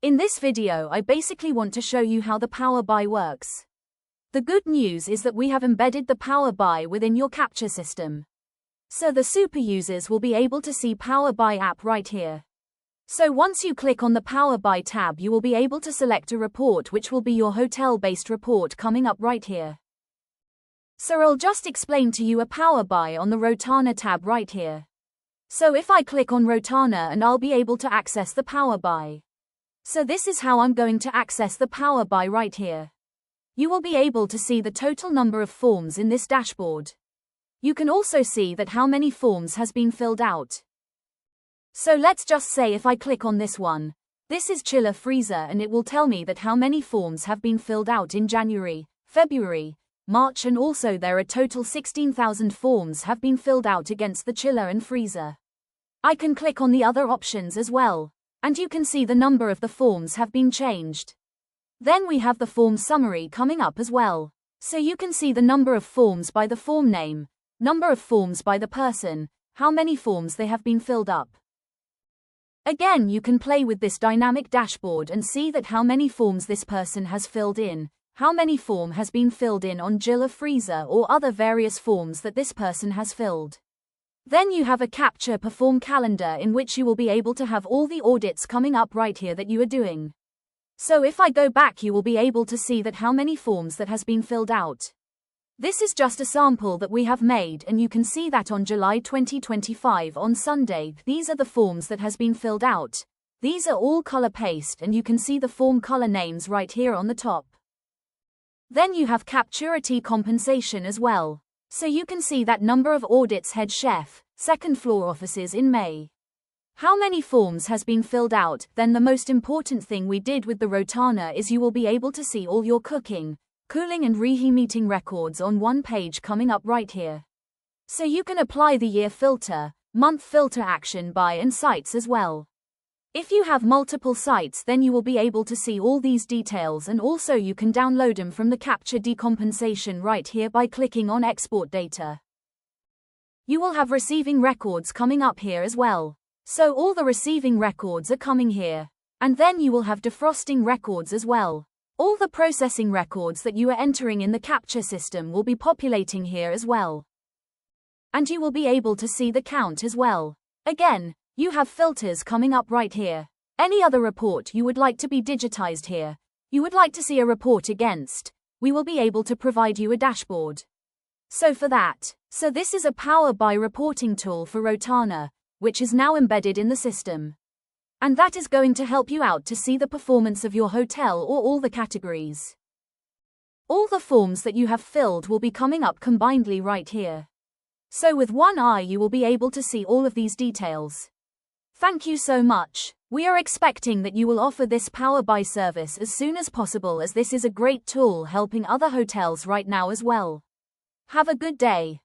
In this video, I basically want to show you how the Power Buy works. The good news is that we have embedded the Power Buy within your capture system. So the super users will be able to see Power Buy app right here. So once you click on the Power Buy tab, you will be able to select a report which will be your hotel-based report coming up right here. So I'll just explain to you a Power Buy on the Rotana tab right here. So if I click on Rotana, and I'll be able to access the Power Buy. So this is how I'm going to access the Power Buy right here. You will be able to see the total number of forms in this dashboard. You can also see that how many forms has been filled out. So let's just say if I click on this one, this is chiller freezer, and it will tell me that how many forms have been filled out in January, February, March, and also there are total 16,000 forms have been filled out against the chiller and freezer. I can click on the other options as well, and you can see the number of the forms have been changed. Then we have the form summary coming up as well. So you can see the number of forms by the form name, number of forms by the person, how many forms they have been filled up. Again, you can play with this dynamic dashboard and see that how many forms this person has filled in, how many form has been filled in on chiller freezer or other various forms that this person has filled. Then you have a capture perform calendar in which you will be able to have all the audits coming up right here that you are doing. So if I go back, you will be able to see that how many forms that has been filled out. This is just a sample that we have made, and you can see that on July 2025 on Sunday, these are the forms that has been filled out. These are all color paste, and you can see the form color names right here on the top. Then you have capturity compensation as well. So you can see that number of audits head chef, second floor offices in May. How many forms has been filled out. Then the most important thing we did with the Rotana is you will be able to see all your cooking, cooling and reheating records on one page coming up right here. So you can apply the year filter, month filter action by and sites as well. If you have multiple sites, then you will be able to see all these details, and also you can download them from the capture decompensation right here by clicking on export data. You will have receiving records coming up here as well. So all the receiving records are coming here. And then you will have defrosting records as well. All the processing records that you are entering in the capture system will be populating here as well. And you will be able to see the count as well. Again, you have filters coming up right here. Any other report you would like to be digitized here, you would like to see a report against, we will be able to provide you a dashboard. So this is a Power Buy reporting tool for Rotana, which is now embedded in the system. And that is going to help you out to see the performance of your hotel or all the categories. All the forms that you have filled will be coming up combinedly right here. So with one eye you will be able to see all of these details. Thank you so much. We are expecting that you will offer this Power Buy service as soon as possible, as this is a great tool helping other hotels right now as well. Have a good day.